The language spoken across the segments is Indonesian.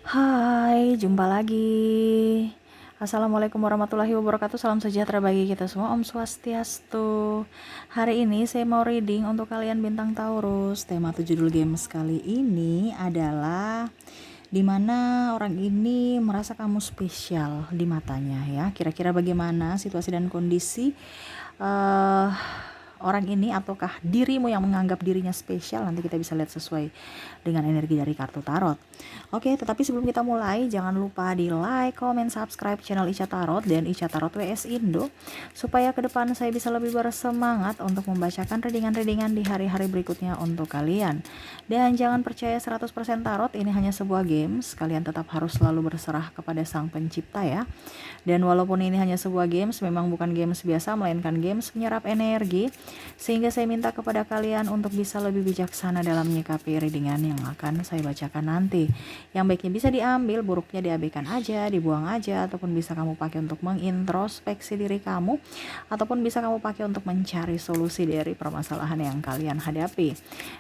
Hai, jumpa lagi. Assalamualaikum warahmatullahi wabarakatuh. Salam sejahtera bagi kita semua. Om Swastiastu. Hari ini saya mau reading untuk kalian bintang Taurus. Tema atau judul games kali ini adalah dimana orang ini merasa kamu spesial di matanya ya. Kira-kira bagaimana situasi dan kondisi uh, orang ini, ataukah dirimu yang menganggap dirinya spesial? Nanti kita bisa lihat sesuai dengan energi dari kartu tarot. Oke, tetapi sebelum kita mulai, jangan lupa di like, comment, subscribe channel Ica Tarot dan Ica Tarot WS Indo, supaya ke depan saya bisa lebih bersemangat untuk membacakan readingan-readingan di hari-hari berikutnya untuk kalian. Dan jangan percaya 100% tarot, ini hanya sebuah games. Kalian tetap harus selalu berserah kepada Sang Pencipta ya. Dan walaupun ini hanya sebuah games, memang bukan games biasa, melainkan games menyerap energi, sehingga saya minta kepada kalian untuk bisa lebih bijaksana dalam menyikapi readingan yang akan saya bacakan nanti. Yang baiknya bisa diambil, buruknya diabaikan aja, dibuang aja, ataupun bisa kamu pakai untuk mengintrospeksi diri kamu, ataupun bisa kamu pakai untuk mencari solusi dari permasalahan yang kalian hadapi.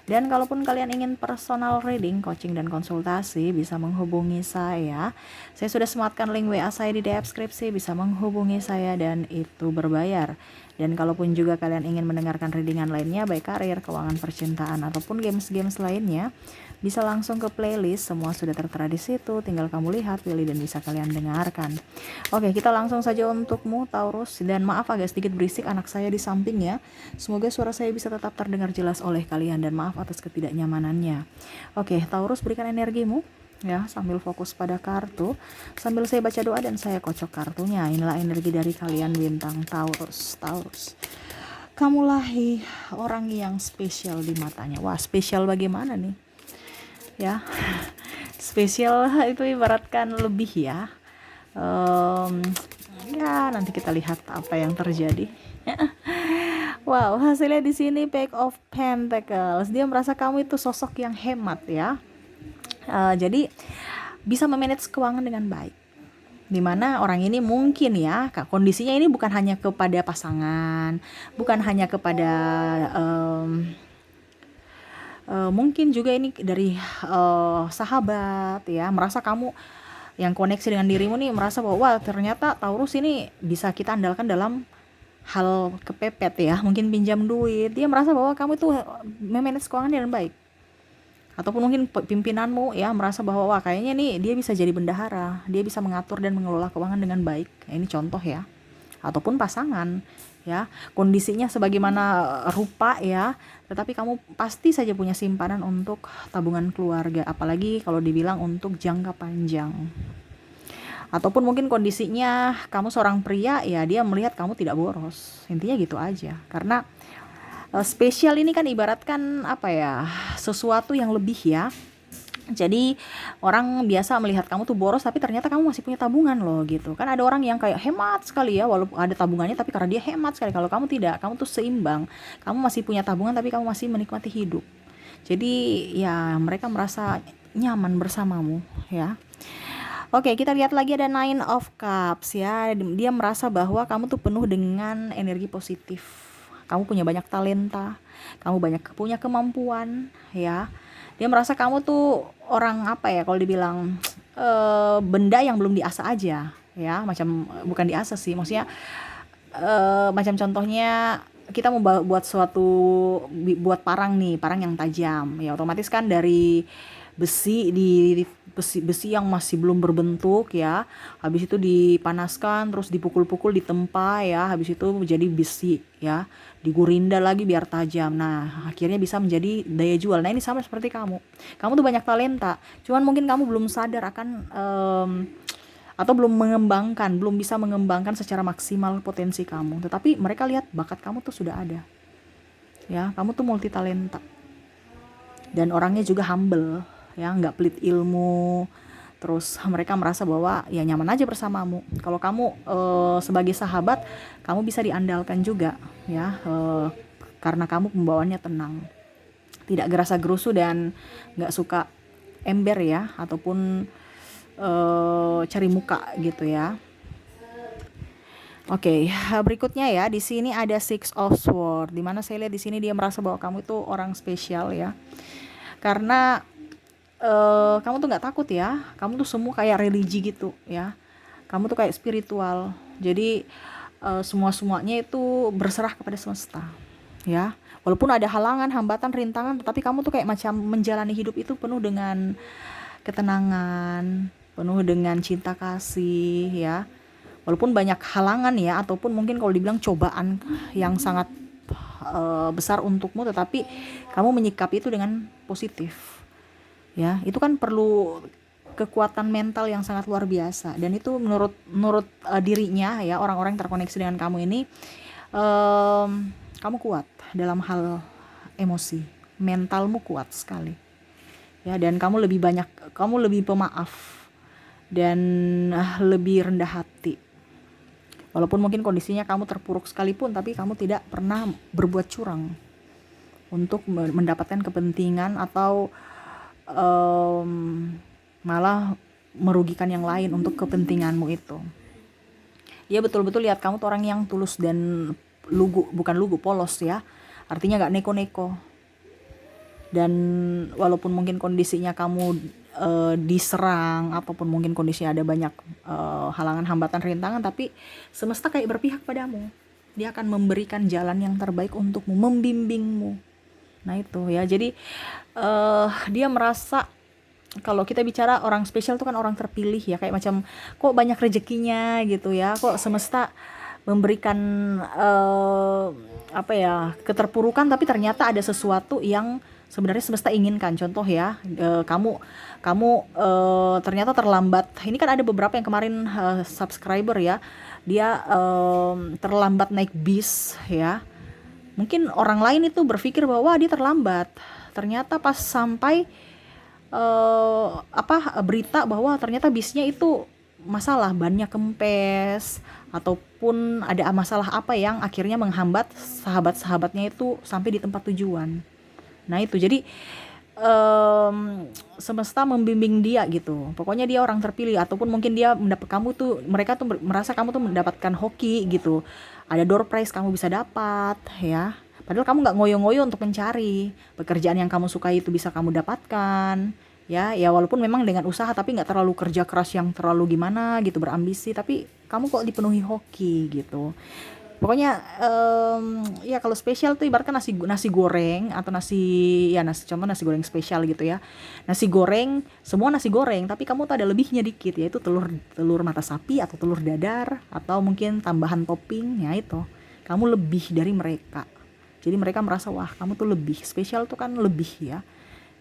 Dan kalaupun kalian ingin personal reading, coaching, dan konsultasi, bisa menghubungi saya. Saya sudah sematkan link WA saya di deskripsi, bisa menghubungi saya dan itu berbayar. Dan kalaupun juga kalian ingin mendengarkan readingan lainnya, baik karir, keuangan, percintaan, ataupun games-games lainnya, bisa langsung ke playlist, semua sudah tertera di situ, tinggal kamu lihat, pilih, dan bisa kalian dengarkan. Oke, kita langsung saja untukmu Taurus. Dan maaf agak sedikit berisik anak saya di samping ya. Semoga suara saya bisa tetap terdengar jelas oleh kalian, dan maaf atas ketidaknyamanannya. Oke, Taurus, berikan energimu ya, sambil fokus pada kartu, sambil saya baca doa dan saya kocok kartunya. Inilah energi dari kalian bintang Taurus. Kamulah orang yang spesial di matanya. Wah, spesial bagaimana nih ya? Spesial itu ibaratkan lebih ya. Ya, nanti kita lihat apa yang terjadi. Wow, hasilnya di sini Page of Pentacles. Dia merasa kamu itu sosok yang hemat ya. Jadi bisa memanage keuangan dengan baik. Dimana orang ini mungkin ya, kondisinya ini bukan hanya kepada pasangan, bukan hanya kepada mungkin juga ini dari sahabat ya, merasa kamu yang koneksi dengan dirimu nih, merasa bahwa wah ternyata Taurus ini bisa kita andalkan dalam hal kepepet ya, mungkin pinjam duit. Dia merasa bahwa kamu itu memanage keuangan dengan baik. Ataupun mungkin pimpinanmu ya merasa bahwa wah kayaknya nih dia bisa jadi bendahara, dia bisa mengatur dan mengelola keuangan dengan baik. Ini contoh ya. Ataupun pasangan ya, kondisinya sebagaimana rupa ya, tetapi kamu pasti saja punya simpanan untuk tabungan keluarga, apalagi kalau dibilang untuk jangka panjang. Ataupun mungkin kondisinya kamu seorang pria ya, dia melihat kamu tidak boros. Intinya gitu aja. Karena spesial ini kan ibaratkan apa ya, sesuatu yang lebih ya. Jadi orang biasa melihat kamu tuh boros, tapi ternyata kamu masih punya tabungan loh gitu. Kan ada orang yang kayak hemat sekali ya, walaupun ada tabungannya, tapi karena dia hemat sekali. Kalau kamu tidak, kamu tuh seimbang. Kamu masih punya tabungan, tapi kamu masih menikmati hidup. Jadi ya mereka merasa nyaman bersamamu ya. Oke, kita lihat lagi ada Nine of Cups ya. Dia merasa bahwa kamu tuh penuh dengan energi positif. Kamu punya banyak talenta, kamu punya kemampuan ya. Dia merasa kamu tuh orang apa ya, kalau dibilang benda yang belum diasah aja ya, macam bukan diasah sih, maksudnya macam contohnya kita mau buat buat parang nih, parang yang tajam ya, otomatis kan dari besi yang masih belum berbentuk ya, habis itu dipanaskan, terus dipukul-pukul, ditempa ya, habis itu menjadi besi ya, digurinda lagi biar tajam. Nah akhirnya bisa menjadi daya jual. Nah ini sama seperti kamu tuh banyak talenta, cuman mungkin kamu belum sadar akan atau belum bisa mengembangkan secara maksimal potensi kamu. Tetapi mereka lihat bakat kamu tuh sudah ada ya, kamu tuh multi talenta dan orangnya juga humble ya, nggak pelit ilmu. Terus mereka merasa bahwa ya nyaman aja bersamamu. Kalau kamu sebagai sahabat, kamu bisa diandalkan juga ya, karena kamu pembawaannya tenang, tidak gerasa gerusu, dan nggak suka ember ya, ataupun cari muka gitu ya. Oke, berikutnya ya, di sini ada Six of Swords, dimana saya lihat di sini dia merasa bahwa kamu itu orang spesial ya, karena kamu tuh nggak takut ya, kamu tuh semua kayak religi gitu ya, kamu tuh kayak spiritual. Jadi semua-semuanya itu berserah kepada semesta ya. Walaupun ada halangan, hambatan, rintangan, tetapi kamu tuh kayak macam menjalani hidup itu penuh dengan ketenangan, penuh dengan cinta kasih ya. Walaupun banyak halangan ya, ataupun mungkin kalau dibilang cobaan yang sangat besar untukmu, tetapi kamu menyikapi itu dengan positif ya. Itu kan perlu kekuatan mental yang sangat luar biasa, dan itu menurut menurut dirinya ya, orang-orang yang terkoneksi dengan kamu ini, kamu kuat dalam hal emosi, mentalmu kuat sekali ya, dan kamu lebih pemaaf dan lebih rendah hati. Walaupun mungkin kondisinya kamu terpuruk sekalipun, tapi kamu tidak pernah berbuat curang untuk mendapatkan kepentingan atau malah merugikan yang lain untuk kepentinganmu itu. Dia betul-betul lihat kamu tuh orang yang tulus dan lugu, bukan lugu, polos ya. Artinya gak neko-neko. Dan walaupun mungkin kondisinya kamu diserang, apapun mungkin kondisinya ada banyak halangan, hambatan, rintangan, tapi semesta kayak berpihak padamu. Dia akan memberikan jalan yang terbaik untukmu, membimbingmu. Nah itu ya, jadi dia merasa kalau kita bicara orang spesial itu kan orang terpilih ya, kayak macam kok banyak rezekinya gitu ya, kok semesta memberikan apa ya, keterpurukan, tapi ternyata ada sesuatu yang sebenarnya semesta inginkan. Contoh ya, kamu ternyata terlambat. Ini kan ada beberapa yang kemarin subscriber ya, dia terlambat naik bis ya. Mungkin orang lain itu berpikir bahwa dia terlambat. Ternyata pas sampai berita bahwa ternyata bisnya itu masalah, bannya kempes, ataupun ada masalah apa yang akhirnya menghambat sahabat-sahabatnya itu sampai di tempat tujuan. Nah itu jadi semesta membimbing dia gitu. Pokoknya dia orang terpilih, ataupun mungkin dia mendapat kamu tuh, mereka tuh merasa kamu tuh mendapatkan hoki gitu. Ada door prize kamu bisa dapat ya. Padahal kamu nggak ngoyo-ngoyo untuk mencari pekerjaan yang kamu sukai, itu bisa kamu dapatkan ya. Ya walaupun memang dengan usaha, tapi nggak terlalu kerja keras yang terlalu gimana gitu, berambisi, tapi kamu kok dipenuhi hoki gitu. Pokoknya ya kalau spesial tuh ibaratkan nasi goreng atau contoh nasi goreng spesial gitu ya. Nasi goreng, semua nasi goreng, tapi kamu tuh ada lebihnya dikit, yaitu telur mata sapi atau telur dadar, atau mungkin tambahan topping ya. Itu kamu lebih dari mereka. Jadi mereka merasa wah kamu tuh lebih spesial, tuh kan lebih ya.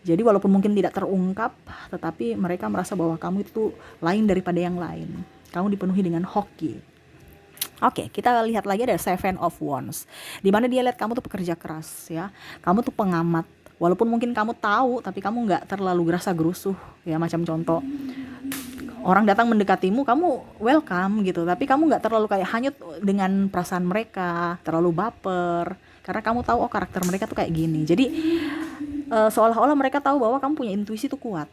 Jadi walaupun mungkin tidak terungkap, tetapi mereka merasa bahwa kamu itu lain daripada yang lain. Kamu dipenuhi dengan hoki. Oke, kita lihat lagi ada Seven of Wands. Dimana dia lihat kamu tuh pekerja keras ya. Kamu tuh pengamat. Walaupun mungkin kamu tahu, tapi kamu nggak terlalu gerasa gerusuh ya. Macam contoh, orang datang mendekatimu, kamu welcome gitu, tapi kamu nggak terlalu kayak hanyut dengan perasaan mereka, terlalu baper, karena kamu tahu karakter mereka tuh kayak gini. Jadi seolah-olah mereka tahu bahwa kamu punya intuisi tuh kuat,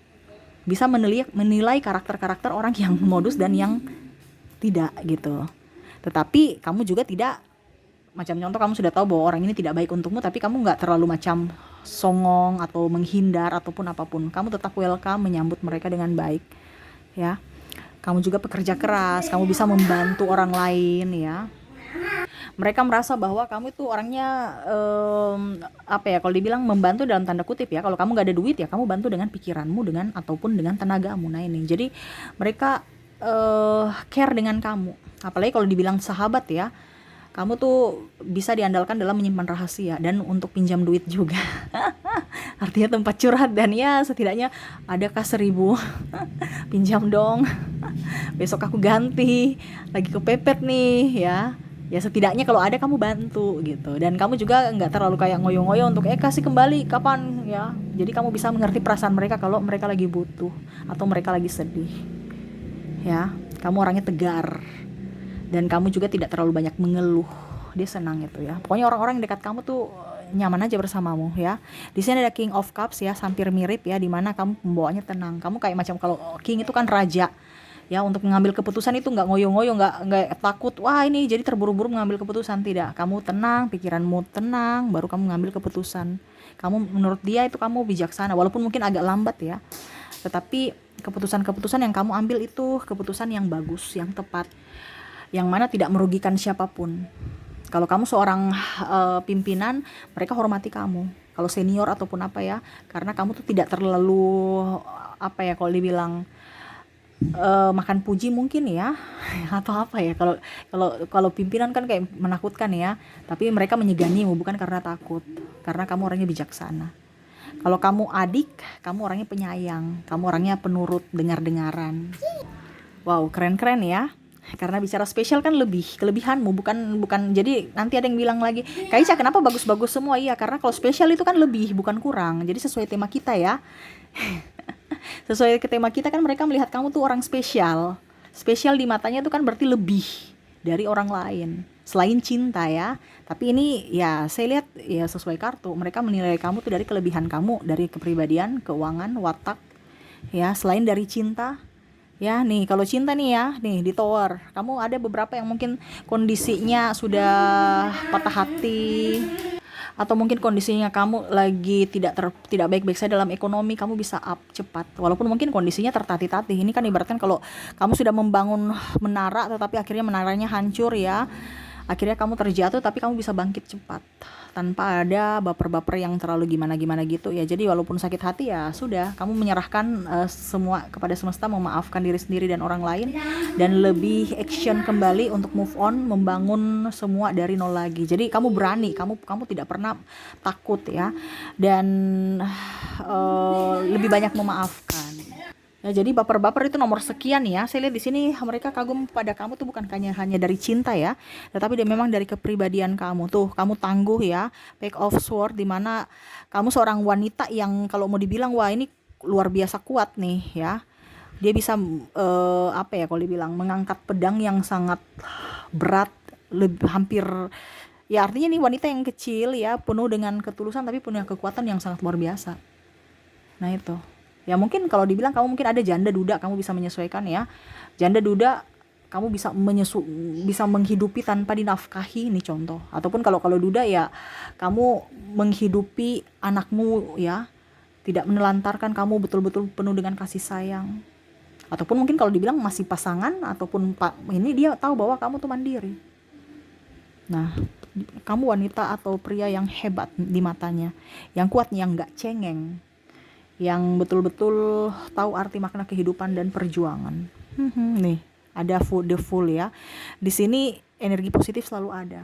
bisa menilai karakter-karakter orang yang modus dan yang tidak gitu. Tetapi kamu juga tidak, macam contoh, kamu sudah tahu bahwa orang ini tidak baik untukmu, tapi kamu nggak terlalu macam songong atau menghindar ataupun apapun. Kamu tetap welcome, menyambut mereka dengan baik ya. Kamu juga pekerja keras, kamu bisa membantu orang lain ya. Mereka merasa bahwa kamu itu orangnya kalau dibilang membantu dalam tanda kutip ya. Kalau kamu nggak ada duit ya kamu bantu dengan pikiranmu, ataupun dengan tenagamu. Nah ini, jadi mereka care dengan kamu. Apalagi kalau dibilang sahabat ya, kamu tuh bisa diandalkan dalam menyimpan rahasia dan untuk pinjam duit juga. Artinya tempat curhat, dan ya setidaknya adakah 1.000 pinjam dong, besok aku ganti, lagi kepepet nih ya. Ya setidaknya kalau ada kamu bantu gitu. Dan kamu juga nggak terlalu kayak ngoyo-ngoyo untuk kasih kembali kapan ya. Jadi kamu bisa mengerti perasaan mereka kalau mereka lagi butuh atau mereka lagi sedih ya. Kamu orangnya tegar, dan kamu juga tidak terlalu banyak mengeluh. Dia senang itu ya. Pokoknya orang-orang yang dekat kamu tuh nyaman aja bersamamu ya. Di sini ada King of Cups ya, hampir mirip ya, dimana kamu pembawaannya tenang. Kamu kayak macam, kalau King itu kan raja ya, untuk mengambil keputusan itu nggak ngoyo-ngoyo, nggak takut wah ini jadi terburu-buru mengambil keputusan. Tidak, kamu tenang, pikiranmu tenang, baru kamu mengambil keputusan. Kamu menurut dia itu kamu bijaksana, walaupun mungkin agak lambat ya. Tetapi keputusan-keputusan yang kamu ambil itu keputusan yang bagus, yang tepat, yang mana tidak merugikan siapapun. Kalau kamu seorang pimpinan, mereka hormati kamu. Kalau senior ataupun apa ya, karena kamu tuh tidak terlalu apa ya kalau dibilang makan puji mungkin ya atau apa ya, kalau kalau pimpinan kan kayak menakutkan ya, tapi mereka menyeganimu bukan karena takut, karena kamu orangnya bijaksana. Kalau kamu adik, kamu orangnya penyayang, kamu orangnya penurut, dengar-dengaran. Wow, keren-keren ya. Karena bicara spesial kan lebih kelebihanmu, bukan bukan jadi nanti ada yang bilang lagi, Kak Ica kenapa bagus-bagus semua? Iya, karena kalau spesial itu kan lebih bukan kurang. Jadi sesuai tema kita ya. Sesuai ke tema kita kan mereka melihat kamu tuh orang spesial. Spesial di matanya tuh kan berarti lebih dari orang lain. Selain cinta ya. Tapi ini ya saya lihat ya sesuai kartu. Mereka menilai kamu tuh dari kelebihan kamu, dari kepribadian, keuangan, watak. Ya, selain dari cinta. Ya, nih kalau cinta nih ya, nih di tower. Kamu ada beberapa yang mungkin kondisinya sudah patah hati, atau mungkin kondisinya kamu lagi tidak baik-baik saja dalam ekonomi, kamu bisa up cepat walaupun mungkin kondisinya tertatih-tatih. Ini kan ibaratkan kalau kamu sudah membangun menara tetapi akhirnya menaranya hancur ya, akhirnya kamu terjatuh tapi kamu bisa bangkit cepat tanpa ada baper-baper yang terlalu gimana-gimana gitu ya. Jadi walaupun sakit hati ya sudah, kamu menyerahkan semua kepada semesta, memaafkan diri sendiri dan orang lain, dan lebih action kembali untuk move on, membangun semua dari nol lagi. Jadi kamu berani, kamu tidak pernah takut ya, dan lebih banyak memaafkan. Ya, jadi baper-baper itu nomor sekian ya. Saya lihat di sini mereka kagum pada kamu tuh bukan hanya dari cinta ya, tetapi dia memang dari kepribadian kamu. Tuh, kamu tangguh ya. Page of Sword, di mana kamu seorang wanita yang kalau mau dibilang wah ini luar biasa kuat nih ya. Dia bisa apa ya kalau dibilang mengangkat pedang yang sangat berat, hampir ya artinya nih wanita yang kecil ya, penuh dengan ketulusan tapi punya kekuatan yang sangat luar biasa. Nah itu. Ya mungkin kalau dibilang kamu mungkin ada janda duda, kamu bisa menyesuaikan ya. Janda duda kamu bisa menghidupi tanpa dinafkahi, ini contoh. Ataupun kalau duda ya kamu menghidupi anakmu ya, tidak menelantarkan, kamu betul-betul penuh dengan kasih sayang. Ataupun mungkin kalau dibilang masih pasangan ataupun ini dia tahu bahwa kamu tuh mandiri. Nah, kamu wanita atau pria yang hebat di matanya, yang kuat, yang nggak cengeng, yang betul-betul tahu arti makna kehidupan dan perjuangan. Nih, ada the full ya. Di sini energi positif selalu ada.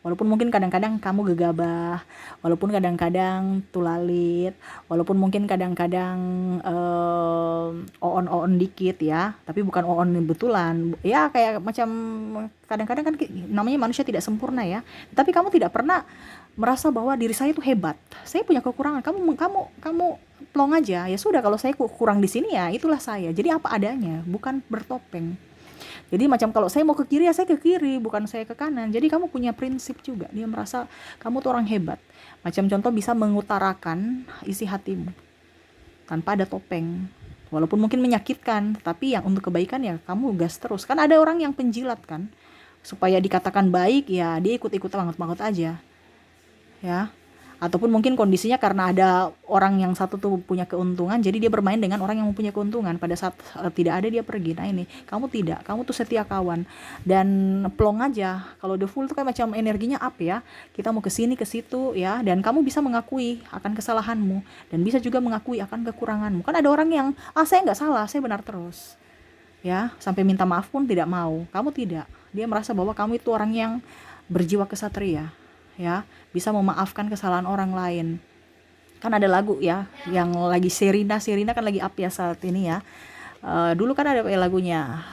Walaupun mungkin kadang-kadang kamu gegabah, walaupun kadang-kadang tulalit, walaupun mungkin kadang-kadang on dikit ya, tapi bukan on betulan. Ya kayak macam kadang-kadang kan namanya manusia tidak sempurna ya. Tapi kamu tidak pernah merasa bahwa diri saya itu hebat. Saya punya kekurangan. Kamu plong aja. Ya sudah, kalau saya kurang di sini ya itulah saya. Jadi apa adanya, bukan bertopeng. Jadi macam kalau saya mau ke kiri ya saya ke kiri, bukan saya ke kanan. Jadi kamu punya prinsip juga. Dia merasa kamu tuh orang hebat. Macam contoh bisa mengutarakan isi hatimu tanpa ada topeng. Walaupun mungkin menyakitkan, tapi yang untuk kebaikan ya kamu gas terus. Kan ada orang yang penjilat kan. Supaya dikatakan baik ya dia ikut-ikut banget-banget aja. Ya. Ataupun mungkin kondisinya karena ada orang yang satu tuh punya keuntungan, jadi dia bermain dengan orang yang mempunyai keuntungan. Pada saat tidak ada dia pergi. Nah ini, kamu tidak, kamu tuh setia kawan dan plong aja. Kalau the full tuh kan macam energinya up ya, kita mau ke sini ke situ ya, dan kamu bisa mengakui akan kesalahanmu dan bisa juga mengakui akan kekuranganmu. Kan ada orang yang saya nggak salah, saya benar terus ya, sampai minta maaf pun tidak mau. Kamu tidak, dia merasa bahwa kamu itu orang yang berjiwa kesatria ya, bisa memaafkan kesalahan orang lain. Kan ada lagu ya yang lagi Serina kan lagi up ya saat ini ya. Dulu kan ada lagunya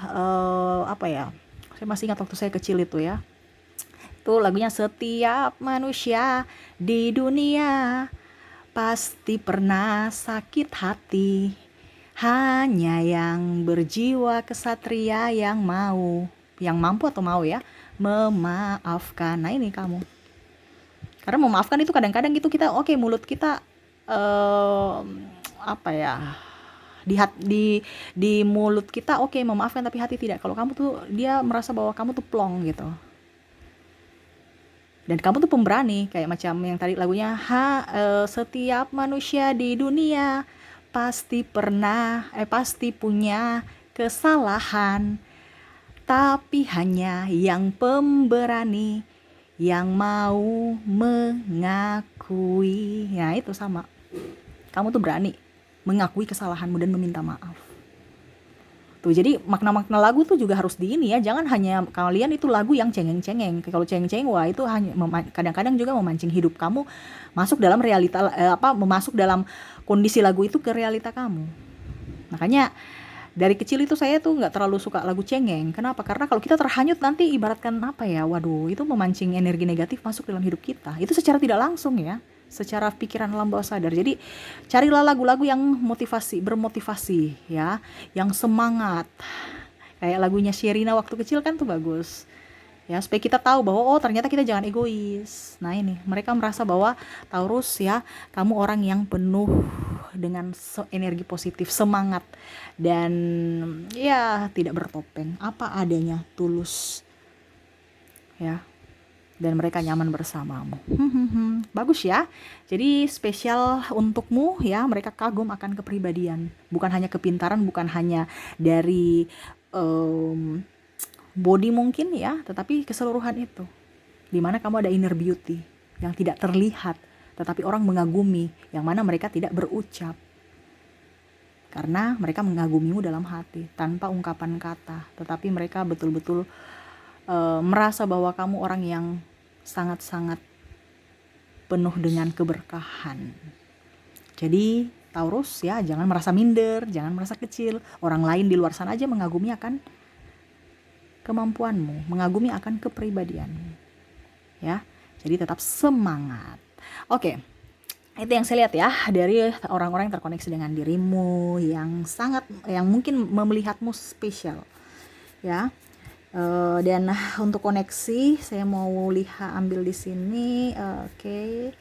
apa ya, saya masih ingat waktu saya kecil itu ya. Itu lagunya, setiap manusia di dunia pasti pernah sakit hati, hanya yang berjiwa kesatria yang mampu atau mau ya memaafkan. Nah ini kamu. Karena memaafkan itu kadang-kadang gitu kita mulut kita apa ya, di mulut kita memaafkan tapi hati tidak. Kalau kamu tuh dia merasa bahwa kamu tuh plong gitu. Dan kamu tuh pemberani, kayak macam yang tadi lagunya setiap manusia di dunia pasti punya kesalahan, tapi hanya yang pemberani yang mau mengakui. Nah itu sama, kamu tuh berani mengakui kesalahanmu dan meminta maaf. Tuh, jadi makna-makna lagu tuh juga harus di ini ya, jangan hanya kalian itu lagu yang cengeng-cengeng. Kalau cengeng-cengeng, wah itu hanya kadang-kadang juga memancing hidup kamu masuk dalam realita, masuk dalam kondisi lagu itu ke realita kamu. Makanya dari kecil itu saya tuh nggak terlalu suka lagu cengeng. Kenapa? Karena kalau kita terhanyut nanti ibaratkan apa ya, waduh itu memancing energi negatif masuk dalam hidup kita. Itu secara tidak langsung ya, secara pikiran alam bawah sadar. Jadi carilah lagu-lagu yang bermotivasi ya, yang semangat. Kayak lagunya Sherina waktu kecil kan tuh bagus. Ya, supaya kita tahu bahwa oh ternyata kita jangan egois. Nah ini, mereka merasa bahwa Taurus ya, kamu orang yang penuh dengan energi positif, semangat, dan ya tidak bertopeng, apa adanya, tulus ya, dan mereka nyaman bersamamu. Bagus ya. Jadi spesial untukmu ya, mereka kagum akan kepribadian, bukan hanya kepintaran, bukan hanya dari body mungkin ya, tetapi keseluruhan itu, dimana kamu ada inner beauty yang tidak terlihat, tetapi orang mengagumi, yang mana mereka tidak berucap, karena mereka mengagumimu dalam hati tanpa ungkapan kata, tetapi mereka betul-betul merasa bahwa kamu orang yang sangat-sangat penuh dengan keberkahan. Jadi Taurus ya, jangan merasa minder, jangan merasa kecil. Orang lain di luar sana aja mengagumi akan kemampuanmu, mengagumi akan kepribadianmu ya. Jadi tetap semangat. Oke, itu yang saya lihat ya dari orang-orang yang terkoneksi dengan dirimu, yang mungkin melihatmu spesial ya. Dan untuk koneksi saya mau ambil di sini. Oke.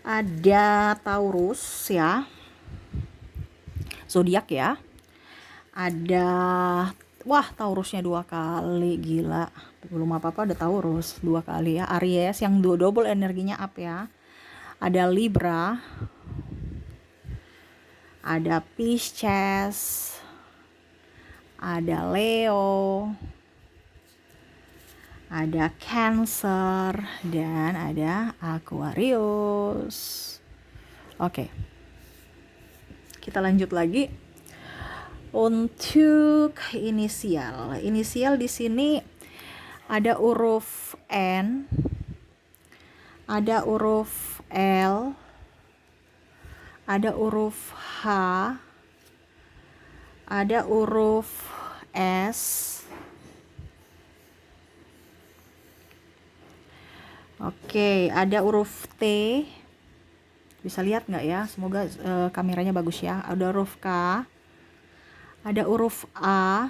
Ada Taurus ya, zodiak ya. Ada, wah Taurusnya 2 kali, gila. Belum apa-apa ada Taurus 2 kali ya. Aries yang double energinya up ya. Ada Libra, ada Pisces, ada Leo, ada Cancer, dan ada Aquarius. Oke, kita lanjut lagi. Untuk inisial di sini ada huruf N, ada huruf L, ada huruf H, ada huruf S, oke, ada huruf T, bisa lihat nggak ya? Semoga kameranya bagus ya. Ada huruf K, ada huruf A,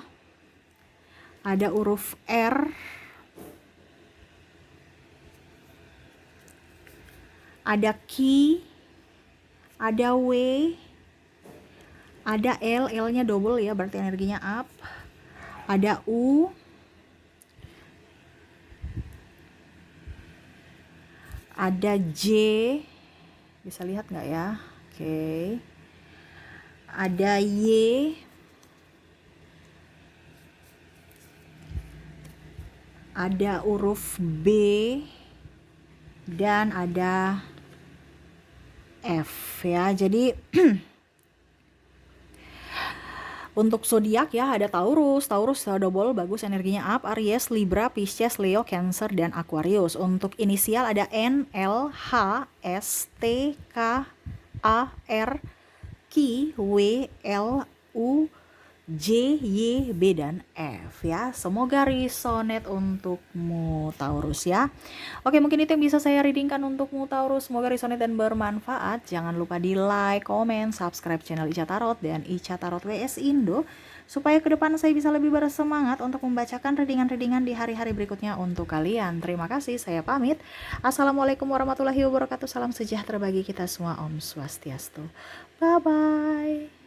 ada huruf R, ada Q, ada W, ada L, L-nya double ya, berarti energinya up. Ada U, ada J, bisa lihat nggak ya? Oke. Ada Y, ada huruf B, dan ada F ya. Jadi untuk zodiak ya, ada Taurus double bagus, energinya up. Aries, Libra, Pisces, Leo, Cancer, dan Aquarius. Untuk inisial ada N, L, H, S, T, K, A, R, Q, W, L, U, J, Y, B, dan F ya. Semoga resonate untukmu Taurus ya. Oke, mungkin itu yang bisa saya readingkan untukmu Taurus. Semoga resonate dan bermanfaat. Jangan lupa di like, comment, subscribe channel Ica Tarot dan Ica Tarot WS Indo, supaya ke depan saya bisa lebih bersemangat untuk membacakan readingan-readingan di hari-hari berikutnya untuk kalian. Terima kasih, saya pamit. Assalamualaikum warahmatullahi wabarakatuh. Salam sejahtera bagi kita semua. Om Swastiastu. Bye-bye.